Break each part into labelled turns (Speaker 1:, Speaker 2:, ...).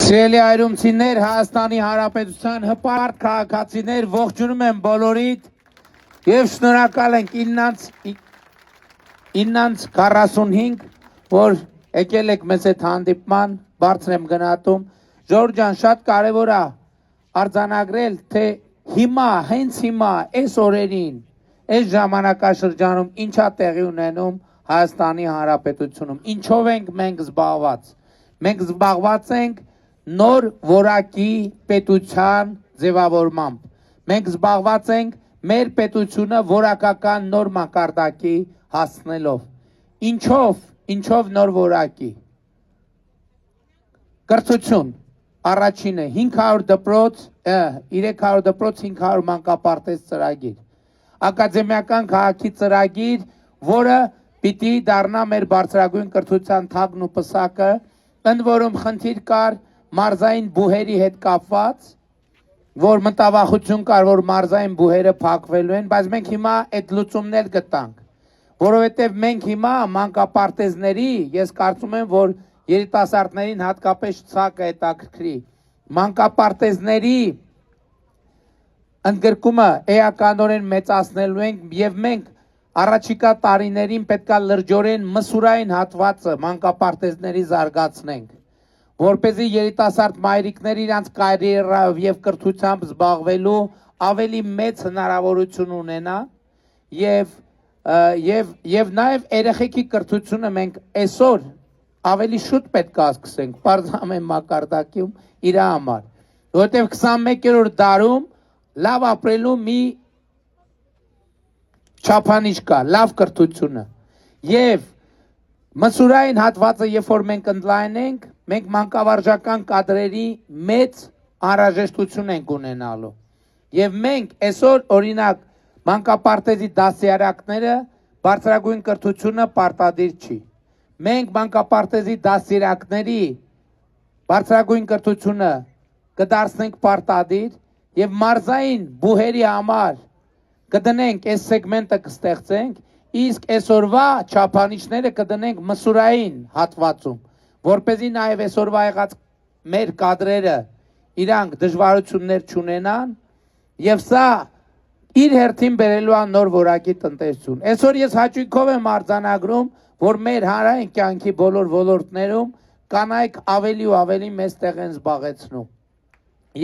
Speaker 1: Սիրելի այրումցիներ, Հայաստանի Հանրապետության հպարտ քաղաքացիներ, ողջունում եմ բոլորիդ եւ շնորհակալ ենք 9:45, որ եկել եք մեզ հետ հանդիպման, բարձր եմ գնահատում։ Ժորժ ջան, շատ կարեւոր է արձանագրել, թե հիմա, հենց հիմա, այս օրերին, այս ժամանակաշրջանում ինչա տեղի ունենում Հայաստանի Հանրապետությունում, ինչով ենք մենք զբաղված։ Մենք զբաղված ենք նոր որակի պետության ձևավորմամբ։ Մենք զբաղված ենք մեր պետությունը որակական նոր մակարդակի հասցնելով։ Ինչով նոր որակի։ Կրթություն, առաջինը 500 դպրոց, 300 դպրոց, 500 մանկապարտեզ ծրագիր։ Ակադեմիական քաղաքի ծրագիր, որը պիտի դառնա մեր բարձրագույն կրթության թագն ու պսակը, ընդ որում խնդիր կար մարզային բուհերի հետ կապված, որ մտավախություն կար, որ մարզային բուհերը փակվելու են, բայց մենք հիմա այդ լուծումներ գտանք, որովհետև մենք հիմա մանկապարտեզների, ես կարծում եմ, որ երիտասարդներին հատկապես ցակը հետաքրքրի, մանկապարտեզների ընդգրկումը էականորեն մեծացնելու ենք եւ մենք առաջիկա տարիներին պետքա լրջորեն մսուրային հատվածը մանկապարտեզների զարգացնենք, որպեսզի երիտասարդ մայրիկները իրանց կարիերայով եւ կրթությամբ զբաղվելու ավելի մեծ հնարավորություն ունենա եւ նաեւ երեխեքի կրթությունը մենք այսօր ավելի շուտ պետք է սկսենք բարձրամեն մակարդակում իր համար, որովհետեւ 21-րդ դարում լավ ապրելու մի չափանիշ կա, լավ կրթությունը եւ մսուրային հատվածը, երբ որ մենք ընդլայնենք, մենք մանկավարժական կադրերի մեծ անհրաժեշտություն ենք ունենալու եւ մենք այսօր օրինակ մանկապարտեզի դասյարակները բարձրագույն կրթությունը պարտադիր չի։ Մենք մանկապարտեզի դասյարակների բարձրագույն կրթությունը կդարձնենք պարտադիր եւ մարզային բուհերի համար կդնենք այս սեգմենտը կստեղծենք, իսկ այսօրվա չափանիշները կդնենք մսուրային հատվածում, որպեսզի նաեւ այսօրվա եղած մեր կադրերը իրանք դժվարություններ չունենան եւ սա իր հերթին բերելու է նոր որակի տնտեսություն։ Այսօր ես հաճույքով եմ արձանագրում, որ մեր հանրային կյանքի բոլոր ոլորտներում կանայք ավելի ու ավելի մեծ տեղ են զբաղեցնում։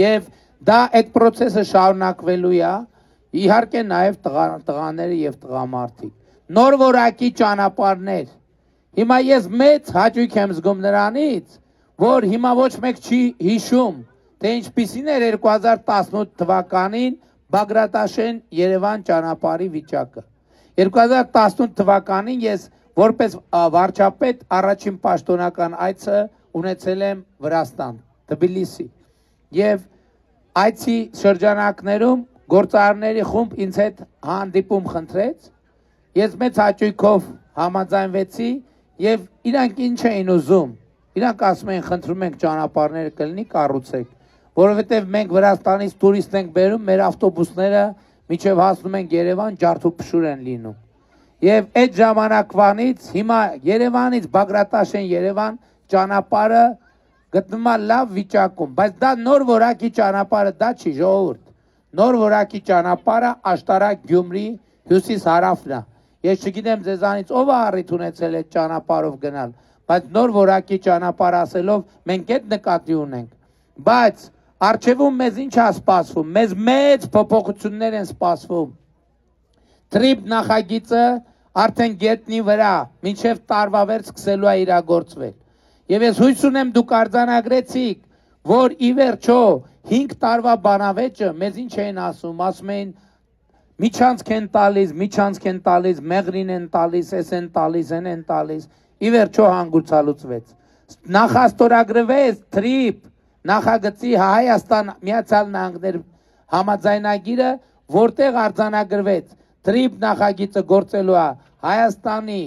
Speaker 1: Եվ դա այդ process-ը շարունակվելու է, իհարկե նաև տղաները եւ տղամարդիկ։ Նոր որակի ճանապարհներ։ Հիմա ես մեծ հաճույք եմ զգում նրանից, որ հիմա ոչ մեկ չի հիշում, թե ինչպիսին էր 2018 թվականին Բագրատաշեն Երևան ճանապարհի վիճակը։ 2018 թվականին ես որպես վարչապետ առաջին պաշտոնական այցը ունեցել եմ Վրաստան, Թբիլիսի։ Եվ այցի շրջանակներում գործարարների խումբ ինձ հետ հանդիպում խնդրեց, ես մեծ հաճույքով համաձայնվեցի եւ իրանք ինչ էին ուզում, իրանք ասում էին խնդրում ենք ճանապարհները կլինի կառուցեք, որովհետեւ մենք Վրաստանից տուրիստ ենք բերում, մեր ավտոբուսները միջև հասնում են Երևան, ջարդուփշուր են լինում։ Եվ այդ ժամանակվանից հիմա Երևանից Բագրատաշեն Երևան ճանապարհը գտնվում է լավ վիճակում, բայց դա նոր որակի ճանապարհը դա չի, ժողովուրդ։ Նոր որակի ճանապարհը Աշտարակ Գյումրի հյուսիս հարավն է։ Ես չգիտեմ ձեզանից ով է առիթ ունեցել այդ ճանապարհով գնալ, բայց նոր որակի ճանապարհ ասելով մենք այդ նկատի ունենք։ Բայց առջևում մեզ ինչ է սպասվում։ Մեզ մեծ փոփոխություններ են սպասվում։ Տրիպ նախագիծը արդեն գետնի վրա մինչև տարվա վերջ սկսելու է իրագործվել։ Եվ ես հույս ունեմ դուք արձանագրեցիք, որ ի վերջո 5 տարվա բանավեճը մեզ ինչ էին ասում էին միջանցք են տալիս, մեղրին են տալիս, էս են տալիս, են տալիս, ի վերջո հանգուցալուծվեց։ Նախաստորագրվեց տրիպ նախագծի Հայաստան Միացյալ Նահանգներ համաձայնագիրը, որտեղ արձանագրվեց տրիպ նախագիծը գործելու է Հայաստանի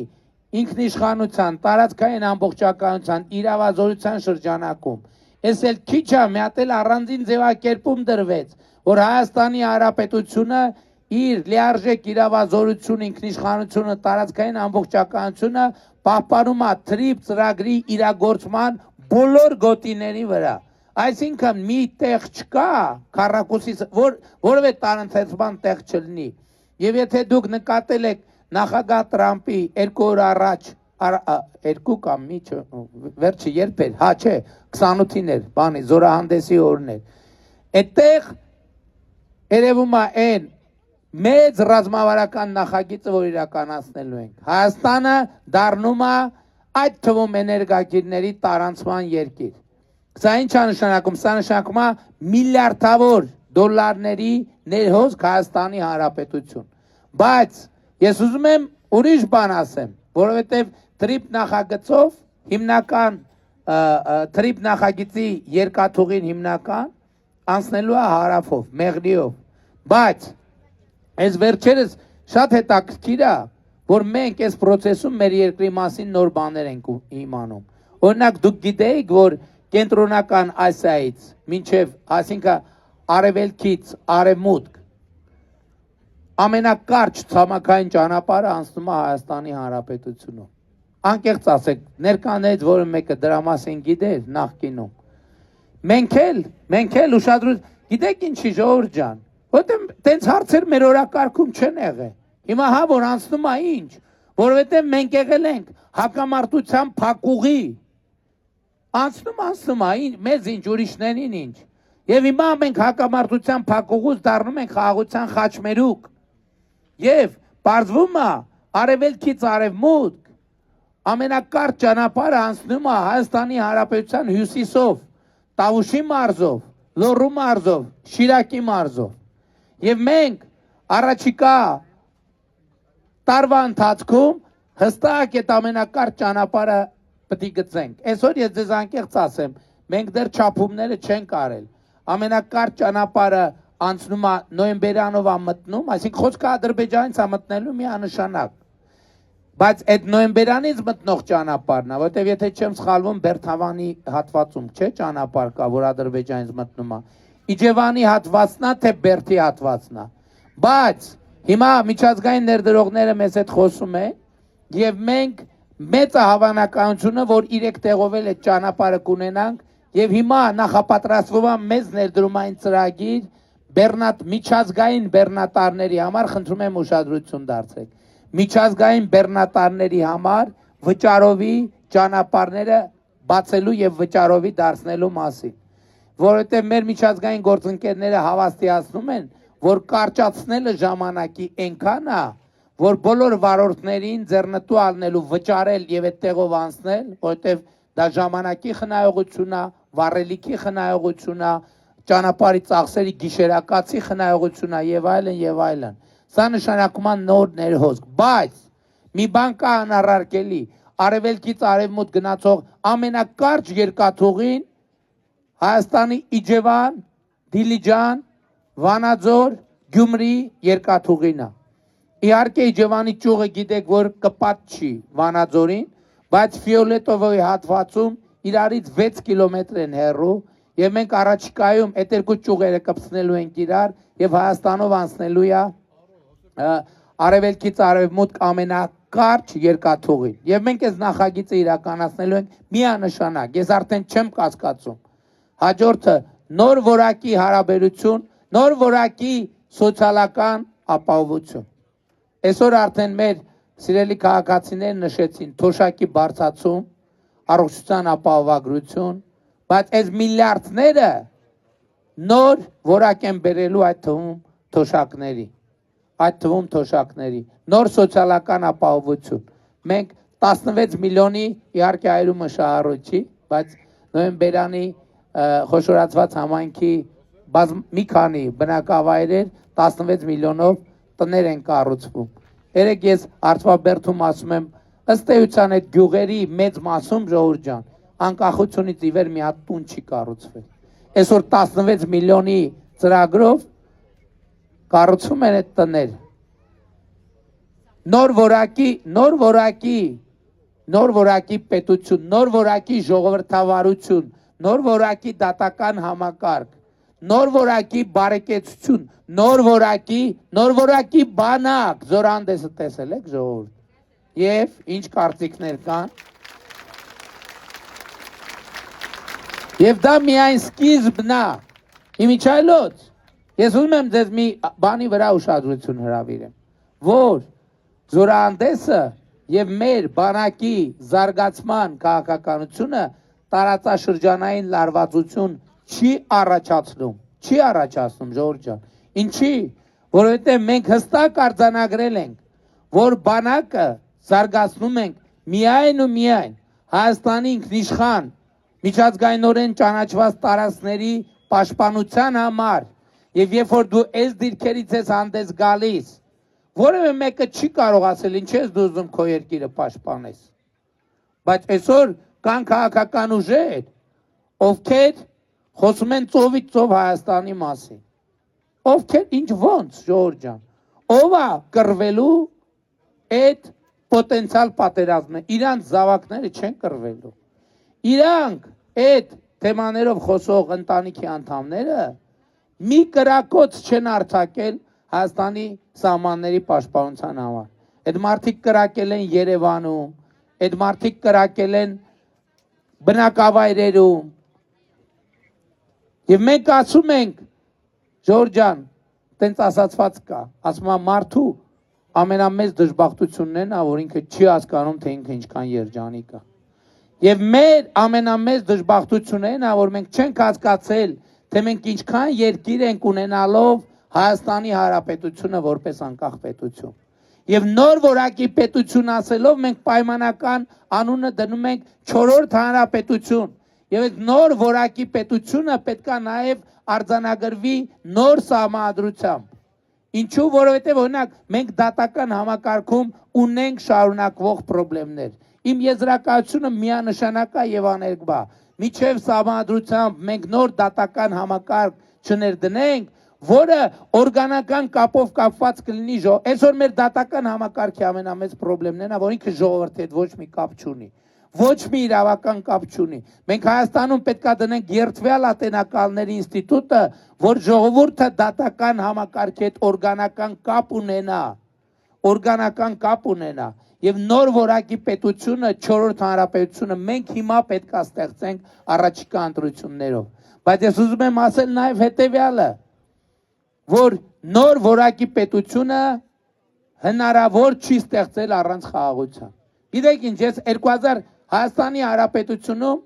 Speaker 1: ինքնիշխանության, տարածքային ամբողջականության, իրավազորության շրջանակում։ Ես էլ քիչ եմ, մի հատ էլ առանձին ձևակերպում դրվեց, որ Հայաստանի Հանրապետությունը իր լիարժեք իրավազորություն, ինքնիշխանությունը, տարածքային ամբողջականությունը պահպանում է տրիպ ծրագրի իրագործման բոլոր գոտիների վրա։ Այսինքն մի տեղ չկա քառակուսից, որևէ տարընթերցման տեղ չլինի։ Եվ եթե դուք նկատել եք նախագահ Տրամպի 2 օր առաջ, 2 կամ մի վերջը երբ էր, հա չէ, 28-ին էր, բանի զորահանդեսի օրն էր։ Այդտեղ երևում է այն մեծ ռազմավարական նախագիծը, որ իրականացնելու ենք։ Հայաստանը դառնում է այդ թվում էներգակիրների տարանցման երկիր։ Սա ինչ է նշանակում։ Սա նշանակում է միլիարդավոր դոլարների ներհոսք Հայաստանի Հանրապետություն։ Բայց ես ուզում եմ ուրիշ բան ասեմ, որովհետև TRIP նախագծով հիմնական TRIP նախագծի երկաթուղին հիմնական անցնելու է հարավով, Մեղրիով։ Բայց այս վերջերս շատ հետաքրքիր է, որ մենք այս process-ում մեր երկրի մասին նոր բաներ ենք իմանում։ Օրինակ դուք գիտեիք, որ Կենտրոնական Ասիայից մինչև, այսինքն արևելքից արևմուտք ամենակարճ ցամաքային ճանապարհը անցնում է Հայաստանի Հանրապետությունում։ Անկեղծ ասեք, ներկաներից որը մեկը դրա մասին գիտեր նախկինում։ Մենք էլ ուշադրություն, գիտեք ինչի ժողովուրդ ջան, որտեղ տենց հարցեր մեր օրակարգում չեն եղել։ Հիմա հա որ անցնում է ինչ, որովհետև մենք եղել ենք հակամարտության փակուղի։ Անցնում է, մեզ ինչ, ուրիշներին ինչ։ Եվ հիմա մենք հակամարտության փակուղուց դառնում ենք խաղաղության խաչմերուկ։ Եվ պարզվում է արևելքից արևմուտք ամենակարճ ճանապարհը անցնում է Հայաստանի Հանրապետության հյուսիսով, Տավուշի մարզով, Լոռու մարզով, Շիրակի մարզով։ Եվ մենք առաջիկա տարվա ընթացքում հստակ այդ ամենակարճ ճանապարհը պետք է գծենք։ Այսօր ես ձեզ անկեղծ ասեմ, մենք դեռ չափումները չենք արել։ Ամենակարճ ճանապարհը անցնում է նոյեմբերյանով մտնում, այսինքն խոսքը Ադրբեջանից է մտնելու միանշանակ։ Բայց այդ նոյեմբերյանից մտնող ճանապարհն է, որտեղ եթե չեմ սխալվում, Բերթավանի հատվածում չէ ճանապարհ կա, որ Ադրբեջանից մտնում է։ Իջևանի հատվածն է, թե Բերթի հատվածն է։ Բայց հիմա միջազգային ներդրողները մեզ հետ խոսում են, եւ մենք մեծ է հավանականությունը, որ 3 տեղով էլ այդ ճանապարհը կունենանք, եւ հիմա նախապատրաստվում է մեծ ներդրումային ծրագիր միջազգային բեռնատարների համար, խնդրում եմ ուշադրություն դարձրեք։ Միջազգային բեռնատարների համար վճարովի ճանապարհները բացելու եւ վճարովի դարձնելու մասին, որովհետեւ մեր միջազգային գործընկերները հավաստիացնում են, որ կարճացնելը ժամանակի այնքան է, որ բոլոր վարորդներին ձեռնտու առնելու վճարել եւ այդտեղով անցնել, որովհետեւ դա ժամանակի խնայողություն է, վառելիքի խնայողություն է, ճանապարհի ծախսերի գիշերակացի խնայողություն է եւ այլն եւ այլն։ Սա նշանակում է նոր ներհոսք, բայց մի բան կա անառարկելի, արևելքից արևմուտք գնացող ամենակարճ երկաթուղին Հայաստանի Իջևան, Դիլիջան, Վանաձոր, Գյումրի երկաթուղին է։ Իհարկե Իջևանի ճյուղը գիտեք, որ կպատ չի Վանաձորին, բայց Ֆիոլետովոյի հատվածում իրարից 6 կիլոմետր են հեռու եւ մենք առաջիկայում այդ երկու ճյուղերը կպցնելու ենք իրար եւ Հայաստանով անցնելու է արևելքից արևմուտք ամենակարճ երկաթուղին։ Եվ մենք այս նախագիծը իրականացնելու ենք միանշանակ։ Ես արդեն չեմ կասկածում։ Հաջորդը նոր որակի հարաբերություն, նոր որակի սոցիալական ապահովություն։ Այսօր արդեն մեր սիրելի քաղաքացիներ նշեցին թոշակի բարձրացում, առողջության ապահովագրություն, բայց այս միլիարդները նոր որակ են բերելու այդ թվում թոշակների, նոր սոցիալական ապահովություն։ Մենք 16 միլիոնի իհարկե այրումը շահառույցի, բայց նոյեմբերյանի խոշորացված համայնքի մի քանի բնակավայրեր 16 միլիոնով տներ են կառուցվում։ Երեք ես Արծվաբերդում ասում եմ, ըստ էության այդ գյուղերի մեծ մասում ժողովուրդ ջան, անկախությունից ի վեր մի հատ տուն չի կառուցվել։ Այսօր 16 միլիոնի ծրագրով կառուցվում են այդ տներ։ Նոր որակի պետություն, նոր որակի ժողովրդավարություն, նոր որակի դատական համակարգ, նոր որակի բարեկեցություն, նոր որակի բանակ, զորահանդեսը տեսել եք ժողովուրդ։ Եվ ինչ կարծիքներ կան։ Եվ դա միայն սկիզբն է։ Իմիջայլոց, ես ուզում եմ ձեզ մի բանի վրա ուշադրություն հրավիրեմ, որ զորահանդեսը եւ մեր բանակի զարգացման քաղաքականությունը տարածաշրջանային լարվածություն չի առաջացնում, ժողովուրդ ջան։ Ինչի՞, որովհետեւ մենք հստակ արձանագրել ենք, որ բանակը զարգացնում ենք միայն ու միայն Հայաստանի ինքնիշխան միջազգայինորեն ճանաչված տարածքների պաշտպանության համար, եւ երբ որ դու այս դիրքերից ես հանդես գալիս, որևէ մեկը չի կարող ասել ինչ ես դու ուզում քո երկիրը պաշտպանես, բայց այսօր կան քաղաքական ուժեր, ովքեր խոսում են ծովից ծով Հայաստանի մասին, ովքեր ինչ ոնց, ժողովուրդ ջան, ով է կռվելու այդ պոտենցիալ պատերազմը, իրանց զավակները չեն կռվելու, իրանք այդ թեմաներով խոսող ընտանիքի անդամները մի կրակոց չեն արձակել Հայաստանի սահմանների պաշտպանության համար։ Այդ մարդիկ կրակել են Երևանում, այդ մարդիկ կրակել են բնակավայրերում։ Եվ մենք ասում ենք, ժողովուրդ ջան, տենց ասացված կա, ասում է մարդու ամենամեծ դժբախտությունն է, որ ինքը չի հասկանում, թե ինքը ինչքան երջանիկ է։ Եվ մեր ամենամեծ դժբախտությունն է, որ մենք չենք հասկացել, թե մենք ինչքան երկիր ենք ունենալով Հայաստանի Հանրապետությունը որպես անկախ պետություն։ Եվ նոր որակի պետություն ասելով մենք պայմանական անունը դնում ենք 4-րդ հանրապետություն։ Եվ այդ նոր որակի պետությունը պետք է նաև արձանագրվի նոր սահմանադրությամբ։ Ինչու, որովհետև օրինակ մենք դատական համակարգում ունենք շարունակվող խնդիրներ։ Իմ եզրակացությունը միանշանակ է եւ աներկբա։ Միջև սահմանադրությամբ մենք նոր դատական համակարգ չներդնենք, որը օրգանական կապով կապված կլինի այսօր մեր դատական համակարգի ամենամեծ խնդիրն է, որ ինքը ժողովրդի հետ ոչ մի կապ չունի, ոչ մի իրավական կապ չունի։ Մենք Հայաստանում պետք է դնենք երդվյալ ատենակալների ինստիտուտը, որ ժողովուրդը դատական համակարգի հետ օրգանական կապ ունենա, եւ նոր որակի պետությունը 4-րդ հանրապետությունը մենք հիմա պետք է ստեղծենք առաջիկա ընտրություններով։ Բայց ես ուզում եմ ասել նաեւ հետեւյալը, որ նոր որակի պետությունը հնարավոր չի ստեղծել առանց խաղաղության։ Գիտեք ինչ, ես 2000 Հայաստանի Հանրապետությունում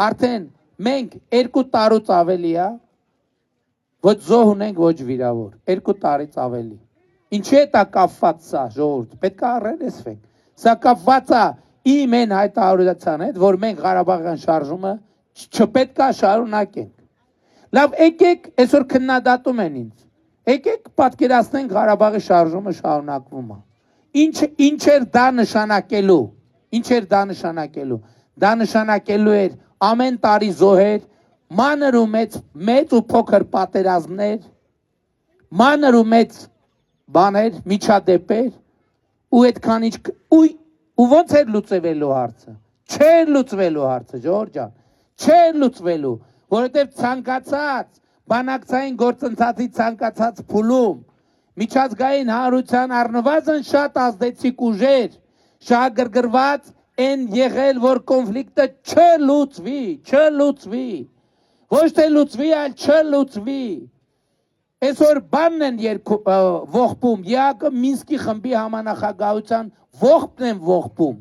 Speaker 1: արդեն մենք 2 տարուց ավելի է, ոչ զոհ ունենք, ոչ վիրավոր, 2 տարից ավելի։ Ինչի է դա կապված սա, ժողովուրդ, պետք է առերեսվենք։ Սա կապված է իմ այն հայտարարության հետ, որ մենք Ղարաբաղյան շարժումը չպետք է շարունակենք։ Լավ, եկեք այսօր քննադատում են ինձ։ Եկեք պատկերացնենք Ղարաբաղի շարժումը շարունակվում է։ Ինչ էր դա նշանակելու։ Ինչ էր դա նշանակելու։ Դա նշանակելու էր ամեն տարի զոհեր, մանր ու մեծ ու փոքր պատերազմներ, մանր ու մեծ բաներ, միջադեպեր, ու այդքան ու ոնց էր լուծվելու հարցը։ Չէր լուծվելու հարցը, ժողովուրդ ջան, չէր լուծվելու, որովհետև ցանկացած բանակցային գործընթացի ցանկացած փուլում միջազգային հանրության առնվազն շատ ազդեցիկ ուժեր շահագրգռված են եղել, որ կոնֆլիկտը չլուծվի, ոչ թե լուծվի, այլ չլուծվի։ Այսօր բանն են ողբում, ԵԱԿ Մինսկի խմբի համանախագահության ողբն են ողբում։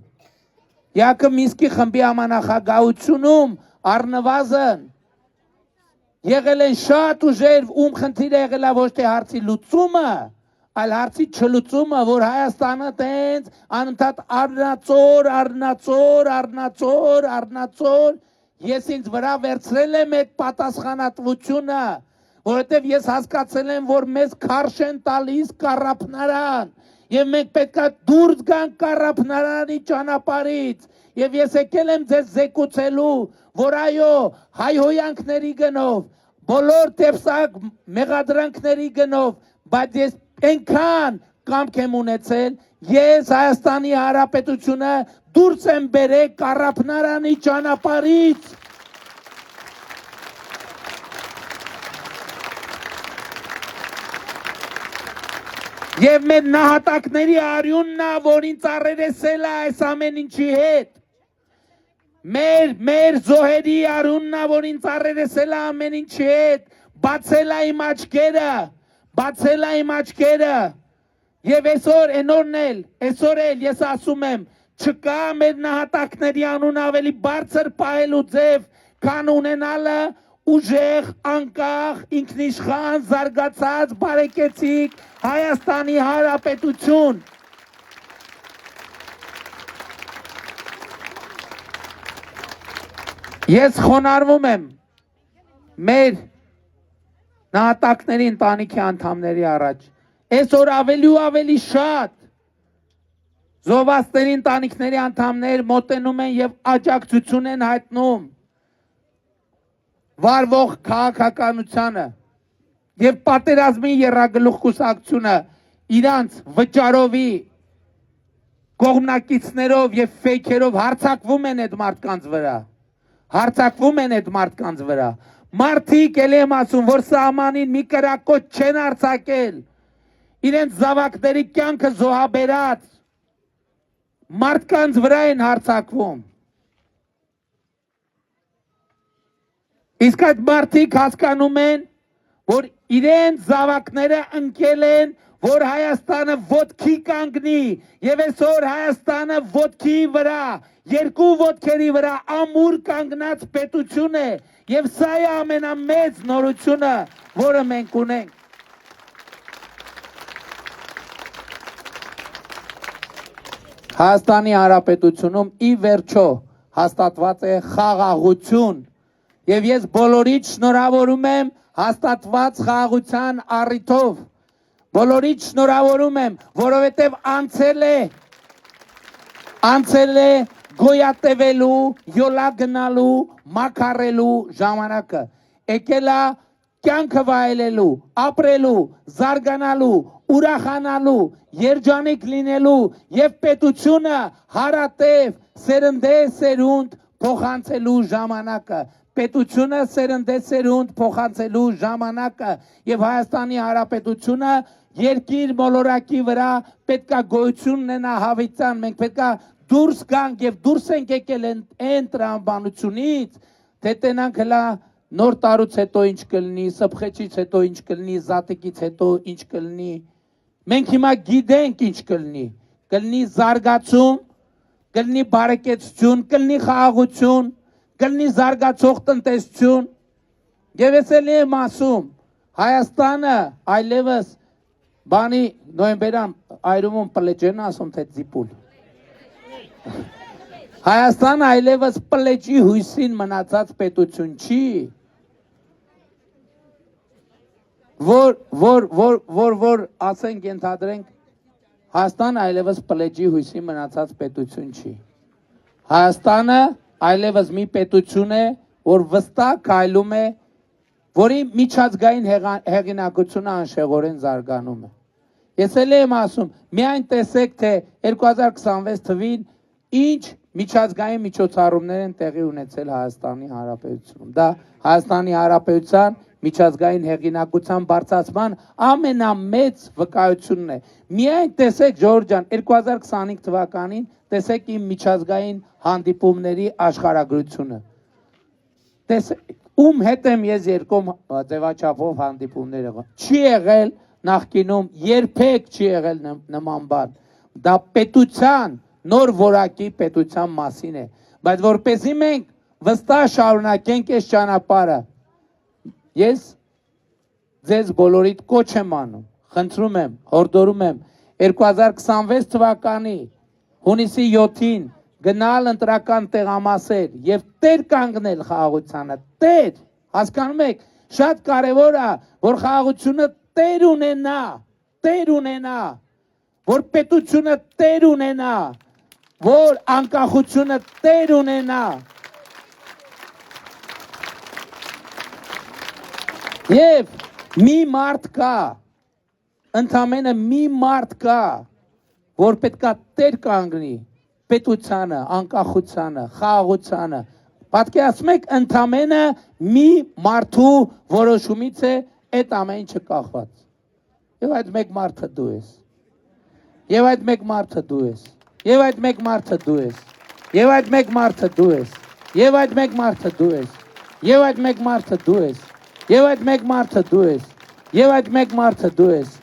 Speaker 1: ԵԱԿ Մինսկի խմբի համանախագահությունում առնվազն եղել են շատ ուժեր, ում խնդիրը եղել է ոչ թե հարցի լուծումը, այլ հարցի չլուծումը, որ Հայաստանը տենց անընդհատ առնացոր, ես ինձ վրա վերցրել եմ այդ պատասխանատվությունը, որովհետև ես հասկացել եմ, որ մեզ քարշ են տալիս կառափնարան, եւ մենք պետք է դուրս գանք կառափնարանի ճանապարհից, եւ ես եկել եմ ձեզ զեկուցելու, որ այո, հայհոյանքների գնով, բոլոր տեփսակ մեղադրանքների գնով, բայց ես այնքան կամք եմ ունեցել, ես Հայաստանի Հանրապետությունը դուրս եմ բերել կառափնարանի ճանապարհից։ Եվ մեր նահատակների արյունն է, որ ինձ առերեսել է այս ամեն ինչի հետ։ մեր զոհերի արուննա, որ ինձ առերեսել է ամեն ինչի հետ, բացել է իմ աչքերը, եւ այսօր էլ ես ասում եմ, չկա մեր նահատակների անուն ավելի բարձր պահելու ձև, քան ունենալը ուժեղ, անկախ, ինքնիշխան, զարգացած, բարեկեցիկ Հայաստանի Հանրապետություն։ Ես խոնարհվում եմ մեր նահատակների ընտանիքի անդամների առաջ։ Այսօր ավելի ու ավելի շատ զոհվածների ընտանիքների անդամներ մոտենում են եւ աջակցություն են հայտնում վարվող քաղաքականությանը եւ պատերազմի եռագլուխ կուսակցությունը իրանց վճարովի կողմնակիցներով եւ ֆեյքերով հարձակվում են այդ մարդկանց վրա, մարդիկ էլ եմ ասում, որ սահմանին մի կրակոտ չեն արձակել, իրենց զավակների կյանքը զոհաբերած մարդկանց վրա են հարձակվում։ Իսկ այդ մարդիկ հասկանում են, որ իրենց զավակները ընկել են, որ Հայաստանը ոտքի կանգնի, եւ այսօր Հայաստանը ոտքի վրա, երկու ոտքերի վրա ամուր կանգնած պետություն է, եւ սա է ամենամեծ նորությունը, որը մենք ունենք։ Հայաստանի Հանրապետությունում ի վերջո հաստատված է խաղաղություն, եւ ես բոլորիդ շնորհավորում եմ հաստատված խաղաղության առիթով, բոլորիդ շնորհավորում եմ, որովհետեւ անցել է գոյատևելու, յոլա գնալու, մաքարելու ժամանակը, եկել է կյանքը վայելելու, ապրելու, զարգանալու, ուրախանալու, երջանիկ լինելու եւ պետությունը հարատև սերնդե-սերունդ փոխանցելու ժամանակը, պետությունը սերնդե-սերունդ փոխանցելու ժամանակը եւ Հայաստանի Հանրապետությունը երկիր մոլորակի վրա պետքա գոյություն ունենա հավիտյան, մենք պետքա դուրս գանք եւ դուրս ենք եկել այն տրամաբանությունից, թե տենանք հլա նոր տարուց հետո ինչ կլինի, սփխեջից հետո ինչ կլինի, զատիկից հետո ինչ կլինի, մենք հիմա գիտենք ինչ կլինի զարգացում, կլինի բարեկեցություն, կլինի խաղաղություն, կլինի զարգացող տնտեսություն, եւ ես էլ եմ ասում, Հայաստանը այլևս բանի նոյեմբերյան այրումում պլեջեն ասում թե ձիպուլ, Հայաստանը այլևս պլեջի հույսին մնացած պետություն չի, որ ասենք ենթադրենք Հայաստանը այլևս պլեջի հույսին մնացած պետություն չի, Հայաստանը այլևս մի պետություն է, որ վստահ քայլում է, որի միջազգային հեղինակությունը անշեղորեն զարգանում է։ Ես էլ եմ ասում, միայն տեսեք, թե 2026 թվին ինչ միջազգային միջոցառումներ են տեղի ունեցել Հայաստանի Հանրապետությունում։ Դա Հայաստանի Հանրապետության միջազգային հեղինակության բարձրացման ամենամեծ վկայությունն է։ Միայն տեսեք, Ժորժ ջան, 2025 թվականին տեսեք իմ միջազգային հանդիպումների աշխարհագրությունը։ Տեսեք, ում հետ եմ ես երկում ձևաչափով հանդիպումներ եղել։ Չի եղել նախկինում, երբեք չի եղել նման բան։ Դա պետության, նոր որակի պետության մասին է, բայց որպեսզի մենք վստահ շարունակենք այս ճանապարհը, ես ձեզ բոլորիդ կոչ եմ անում, խնդրում եմ, հորդորում եմ 2026 թվականի հունիսի 7-ին գնալ ընտրական տեղամասեր եւ տեր կանգնել խաղաղությանը, տեր, հասկանում եք, շատ կարեւոր է, որ խաղաղությունը տեր ունենա, որ պետությունը տեր ունենա, որ անկախությունը տեր ունենա։ Եվ մի մարդ կա, ընդամենը մի մարդ կա, որ պետքա տեր կանգնի պետությանը, անկախությանը, խաղաղությանը։ Պատկերացնում եք, ընդամենը մի մարդու որոշումից է այդ ամեն ինչը կախված։ Եվ այդ մեկ մարդը դու ես։ Եվ այդ մեկ մարդը դու ես։ Եվ այդ մեկ մարդը դու ես։ Եվ այդ մեկ մարդը դու ես։ Եվ այդ մեկ մարդը դու ես։ Եվ այդ մեկ մարդը դու ես։ Եվ այդ մեկ մարդը դու ես։ Եվ այդ մեկ մարդը դու ես։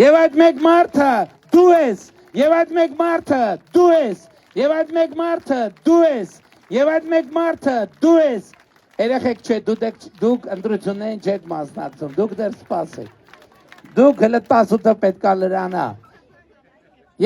Speaker 1: Եվ այդ մեկ մարդը դու ես։ Եվ այդ մեկ մարդը դու ես։ Եվ այդ մեկ մարդը դու ես։ Եվ այդ մեկ մարդը դու ես։ Երեխեք չէ, դուք ընտրություններին չեք մասնակցում, դուք դեռ սպասեք։ Դուք հələ 18-ը պետքա լրանա։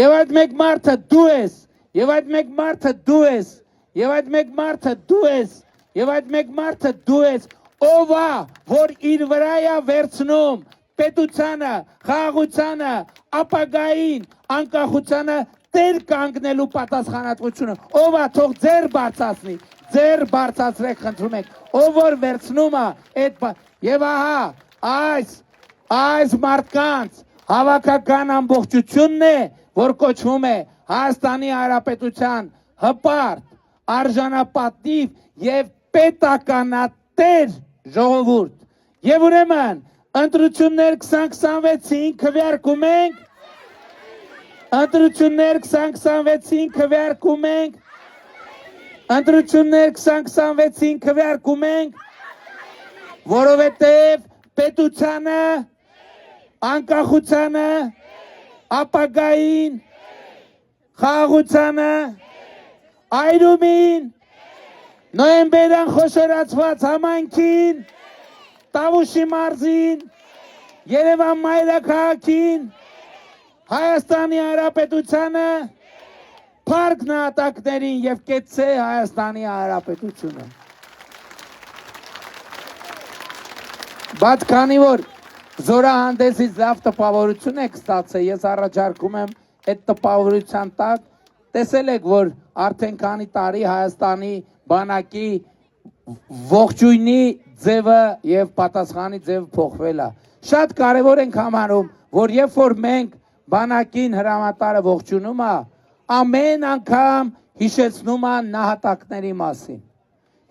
Speaker 1: Եվ այդ մեկ մարդը դու ես։ Եվ այդ մեկ մարդը դու ես։ Եվ այդ մեկ մարդը դու ես։ Եվ այդ մեկ մարդը դու ես, ով է, որ իր վրա է վերցնում պետությանը, խաղաղությանը, ապագային, անկախությանը տեր կանգնելու պատասխանատվությունը, ով է, թող ձեր բարձրացնի, ձեր բարձրացրեք, խնդրում եք, ով որ վերցնում է այդ եւ ահա այս մարդկանց հավաքական ամբողջությունն է, որ կոչվում է Հայաստանի Հանրապետության հպարտ, արժանապատիվ եւ պետականատեր ժողովուրդ։ Եվ ուրեմն ընտրություններ 2026-ին քվեարկում ենք, ընտրություններ 2026-ին քվեարկում ենք, ընտրություններ 2026-ին քվեարկում ենք, որովհետև պետությանը, անկախությանը, ապագային, խաղաղությանը, այրումին, նոյեմբերյան խոշորացված համայնքին, Տավուշի մարզին, Երևան մայրաքաղաքին, Հայաստանի Հանրապետությանը, փառք նահատակներին եւ կեցցե Հայաստանի Հանրապետությունը։ Բայց քանի որ զորահանդեսից լավ տպավորություն եք ստացել, ես առաջարկում եմ այդ տպավորության տակ տեսել եք, որ արդեն քանի տարի Հայաստանի բանակի ողջույնի ձևը եւ պատասխանի ձևը փոխվել է։ Շատ կարեւոր ենք համարում, որ երբ որ մենք բանակին հրամանատարը ողջունում է, ամեն անգամ հիշեցնում է նահատակների մասին։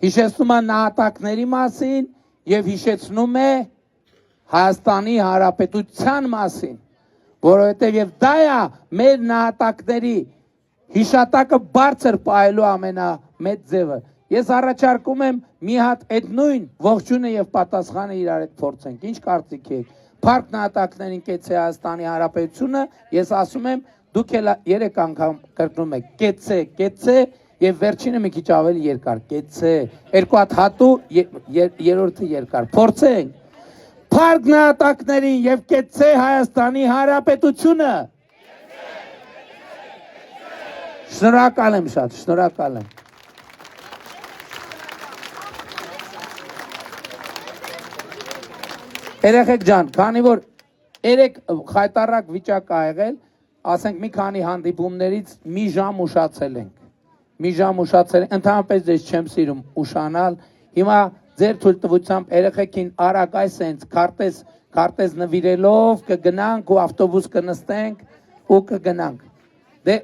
Speaker 1: Հիշեցնում է նահատակների մասին եւ հիշեցնում է Հայաստանի Հանրապետության մասին, որովհետեւ եւ դա է մեր նահատակների հիշատակը բարձր պահելու ամենամեծ ձևը։ Ես առաջարկում եմ մի հատ այդ նույն ողջունը եւ պատասխանը իրար հետ փորձենք։ Ինչ կարծիք եք։ Փառք նահատակներին կեցցե Հայաստանի Հանրապետությունը, ես ասում եմ, դուք էլ 3 անգամ կրկնում եք կեցցե, կեցցե եւ վերջինը մի քիչ ավելի երկար, կեցցե։ Երկու հատ հատու, երրորդը երկար։ Փորձենք։ Փառք նահատակներին եւ կեցցե Հայաստանի Հանրապետությունը։ Շնորհակալ եմ շատ, շնորհակալ եմ։ Երեխեք ջան, քանի որ 3 խայտարակ վիճակ ա եղել, ասենք մի քանի հանդիպումներից մի ժամ ուշացել ենք։ Մի ժամ ուշացել ենք, ընդհանրապես ես չեմ սիրում ուշանալ։ Հիմա ձեր թույլտվությամբ երեխեքին արագ այսենց քարտեզ նվիրելով կգնանք ու ավտոբուս կնստենք ու կգնանք։ Դե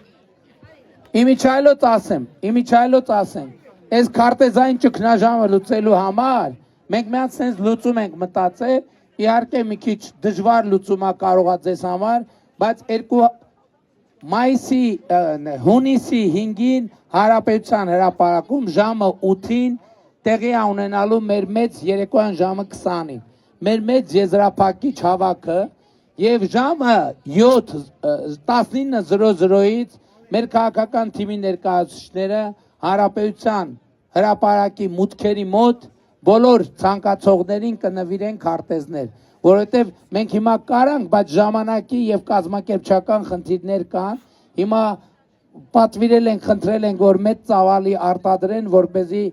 Speaker 1: իմիջայլոց ասեմ, այս քարտեզային ճգնաժամը լուծելու համար մենք մի հատ սենց լուծում ենք մտածել, իհարկե մի քիչ դժվար լուծում է կարողա ձեզ համար, բայց հունիսի 5-ին Հանրապետության հրապարակում ժամը 8-ին տեղի է ունենալու մեր մեծ երեկոյան ժամը 20-ին։ Մեր մեծ եզրափակիչ հավաքը եւ ժամը 19:00-ից մեր քաղաքական թիմի ներկայացուցիչները Հանրապետության հրապարակի մուտքերի մոտ բոլոր ցանկացողներին կնվիրեն քարտեզներ, որովհետև մենք հիմա կարանք, բայց ժամանակի եւ կազմակերպչական խնդիրներ կան։ Հիմա պատվիրել ենք, խնդրել ենք, որ մեծ ծավալի արտադրեն, որպեսզի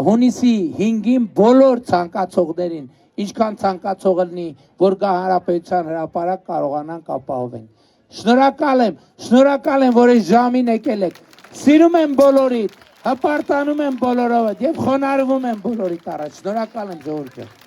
Speaker 1: հունիսի 5-ին բոլոր ցանկացողներին, ինչքան ցանկացող լինի, որ գա Հանրապետության հրապարակ կարողանանք ապահովենք։ Շնորհակալ եմ, որ այս ժամին եկել եք։ Սիրում եմ բոլորիդ, հպարտանում եմ բոլորովդ եւ խոնարհվում եմ բոլորիդ առաջ։ Շնորհակալ եմ ժողովուրդ։